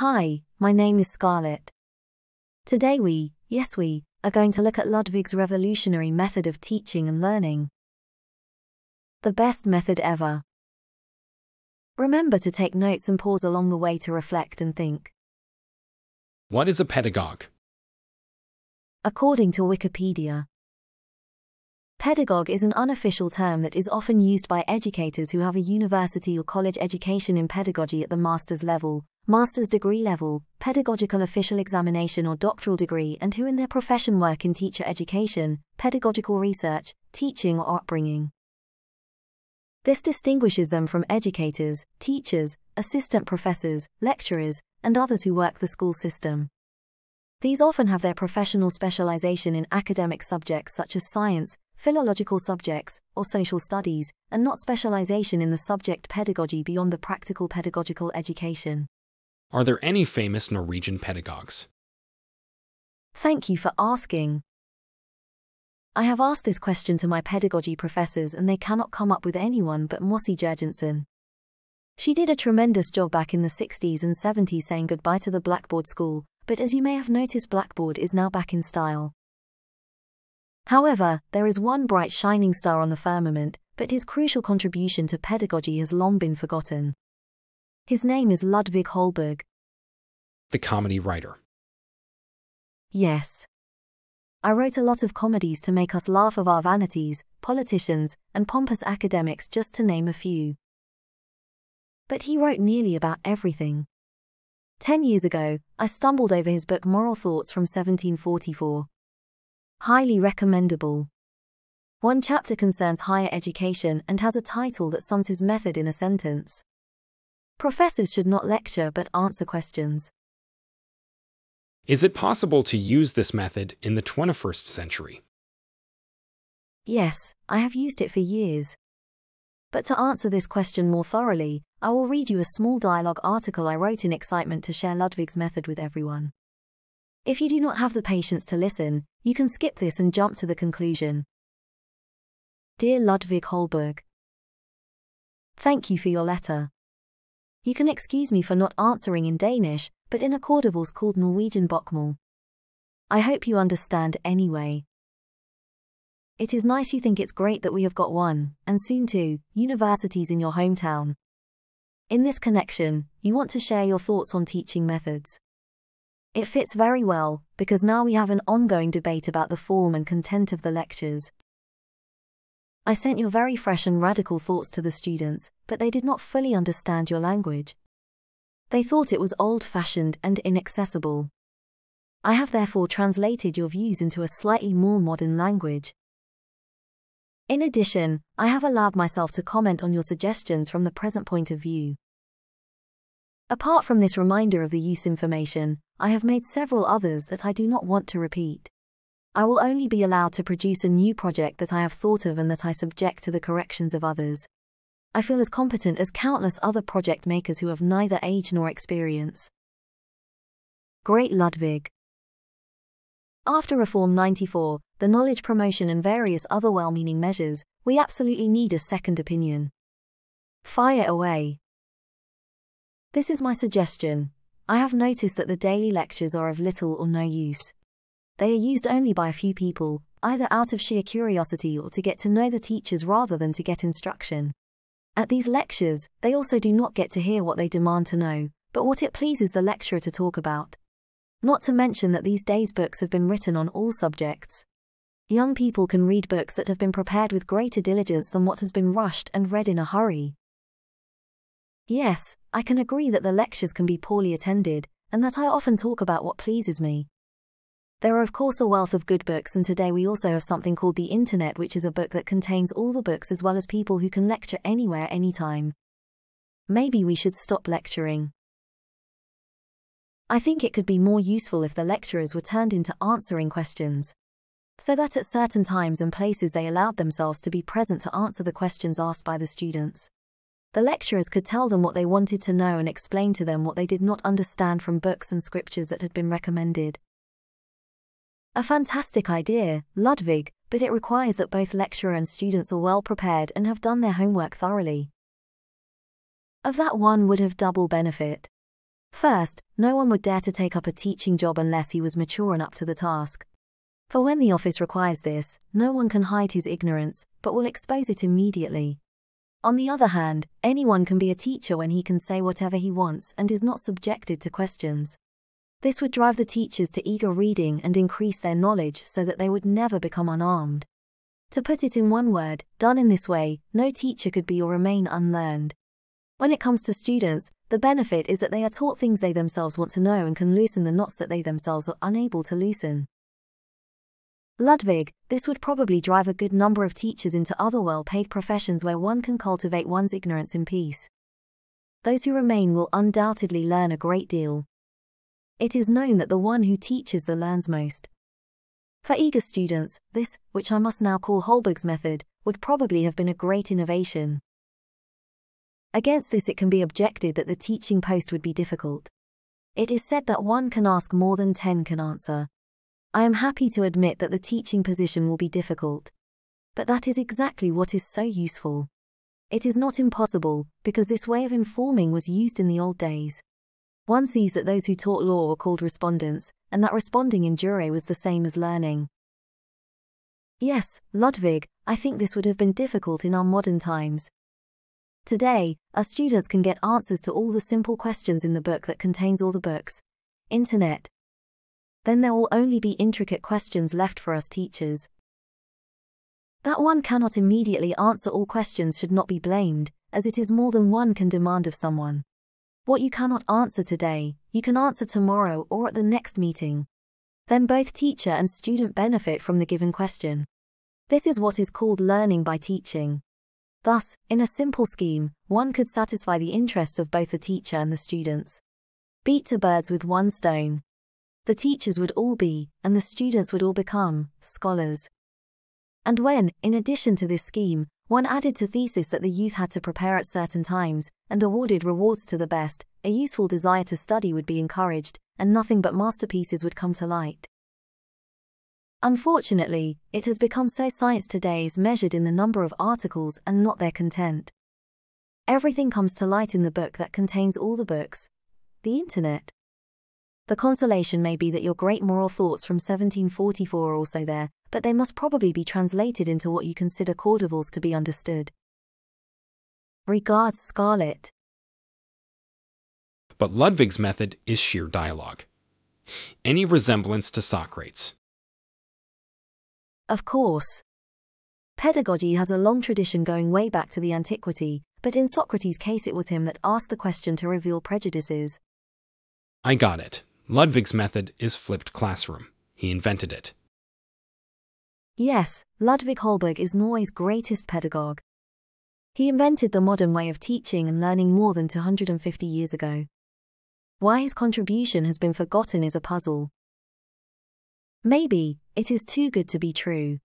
Hi, my name is Scarlett. Today we are going to look at Ludwig's revolutionary method of teaching and learning. The best method ever. Remember to take notes and pause along the way to reflect and think. What is a pedagogue? According to Wikipedia, pedagogue is an unofficial term that is often used by educators who have a university or college education in pedagogy at the master's level, master's degree level, pedagogical official examination or doctoral degree, and who in their profession work in teacher education, pedagogical research, teaching or upbringing. This distinguishes them from educators, teachers, assistant professors, lecturers, and others who work the school system. These often have their professional specialization in academic subjects such as science, philological subjects, or social studies, and not specialization in the subject pedagogy beyond the practical pedagogical education. Are there any famous Norwegian pedagogues? Thank you for asking. I have asked this question to my pedagogy professors and they cannot come up with anyone but Mossy Jurgensen. She did a tremendous job back in the 60s and 70s saying goodbye to the Blackboard school, but as you may have noticed, Blackboard is now back in style. However, there is one bright shining star on the firmament, but his crucial contribution to pedagogy has long been forgotten. His name is Ludwig Holberg. The comedy writer. Yes. I wrote a lot of comedies to make us laugh of our vanities, politicians, and pompous academics, just to name a few. But he wrote nearly about everything. 10 years ago, I stumbled over his book Moral Thoughts from 1744. Highly recommendable. One chapter concerns higher education and has a title that sums his method in a sentence. Professors should not lecture but answer questions. Is it possible to use this method in the 21st century? Yes, I have used it for years. But to answer this question more thoroughly, I will read you a small dialogue article I wrote in excitement to share Ludwig's method with everyone. If you do not have the patience to listen, you can skip this and jump to the conclusion. Dear Ludwig Holberg, thank you for your letter. You can excuse me for not answering in Danish, but in Akkordavals called Norwegian bokmål. I hope you understand anyway. It is nice you think it's great that we have got one, and soon two, universities in your hometown. In this connection, you want to share your thoughts on teaching methods. It fits very well, because now we have an ongoing debate about the form and content of the lectures. I sent your very fresh and radical thoughts to the students, but they did not fully understand your language. They thought it was old-fashioned and inaccessible. I have therefore translated your views into a slightly more modern language. In addition, I have allowed myself to comment on your suggestions from the present point of view. Apart from this reminder of the use information, I have made several others that I do not want to repeat. I will only be allowed to produce a new project that I have thought of and that I subject to the corrections of others. I feel as competent as countless other project makers who have neither age nor experience. Great Ludwig. After Reform 94, the knowledge promotion and various other well-meaning measures, we absolutely need a second opinion. Fire away. This is my suggestion. I have noticed that the daily lectures are of little or no use. They are used only by a few people, either out of sheer curiosity or to get to know the teachers rather than to get instruction. At these lectures, they also do not get to hear what they demand to know, but what it pleases the lecturer to talk about. Not to mention that these days books have been written on all subjects. Young people can read books that have been prepared with greater diligence than what has been rushed and read in a hurry. Yes, I can agree that the lectures can be poorly attended, and that I often talk about what pleases me. There are of course a wealth of good books, and today we also have something called the Internet, which is a book that contains all the books as well as people who can lecture anywhere, anytime. Maybe we should stop lecturing. I think it could be more useful if the lecturers were turned into answering questions, so that at certain times and places they allowed themselves to be present to answer the questions asked by the students. The lecturers could tell them what they wanted to know and explain to them what they did not understand from books and scriptures that had been recommended. A fantastic idea, Ludwig, but it requires that both lecturer and students are well prepared and have done their homework thoroughly. Of that one would have double benefit. First, no one would dare to take up a teaching job unless he was mature and up to the task. For when the office requires this, no one can hide his ignorance, but will expose it immediately. On the other hand, anyone can be a teacher when he can say whatever he wants and is not subjected to questions. This would drive the teachers to eager reading and increase their knowledge so that they would never become unarmed. To put it in one word, done in this way, no teacher could be or remain unlearned. When it comes to students, the benefit is that they are taught things they themselves want to know and can loosen the knots that they themselves are unable to loosen. Ludwig, this would probably drive a good number of teachers into other well-paid professions where one can cultivate one's ignorance in peace. Those who remain will undoubtedly learn a great deal. It is known that the one who teaches the learns most. For eager students, this, which I must now call Holberg's method, would probably have been a great innovation. Against this it can be objected that the teaching post would be difficult. It is said that one can ask more than 10 can answer. I am happy to admit that the teaching position will be difficult. But that is exactly what is so useful. It is not impossible, because this way of informing was used in the old days. One sees that those who taught law were called respondents, and that responding in jure was the same as learning. Yes, Ludwig, I think this would have been difficult in our modern times. Today, our students can get answers to all the simple questions in the book that contains all the books. Internet. Then there will only be intricate questions left for us teachers. That one cannot immediately answer all questions should not be blamed, as it is more than one can demand of someone. What you cannot answer today, you can answer tomorrow or at the next meeting. Then both teacher and student benefit from the given question. This is what is called learning by teaching. Thus, in a simple scheme, one could satisfy the interests of both the teacher and the students. Beat two birds with one stone. The teachers would all be, and the students would all become, scholars. And when, in addition to this scheme, one added to thesis that the youth had to prepare at certain times, and awarded rewards to the best, a useful desire to study would be encouraged, and nothing but masterpieces would come to light. Unfortunately, it has become so science today is measured in the number of articles and not their content. Everything comes to light in the book that contains all the books, the Internet. The consolation may be that your great moral thoughts from 1744 are also there, but they must probably be translated into what you consider cordovals to be understood. Regards Scarlett. But Ludwig's method is sheer dialogue. Any resemblance to Socrates? Of course. Pedagogy has a long tradition going way back to the antiquity, but in Socrates' case it was him that asked the question to reveal prejudices. I got it. Ludwig's method is flipped classroom. He invented it. Yes, Ludwig Holberg is Norway's greatest pedagogue. He invented the modern way of teaching and learning more than 250 years ago. Why his contribution has been forgotten is a puzzle. Maybe, it is too good to be true.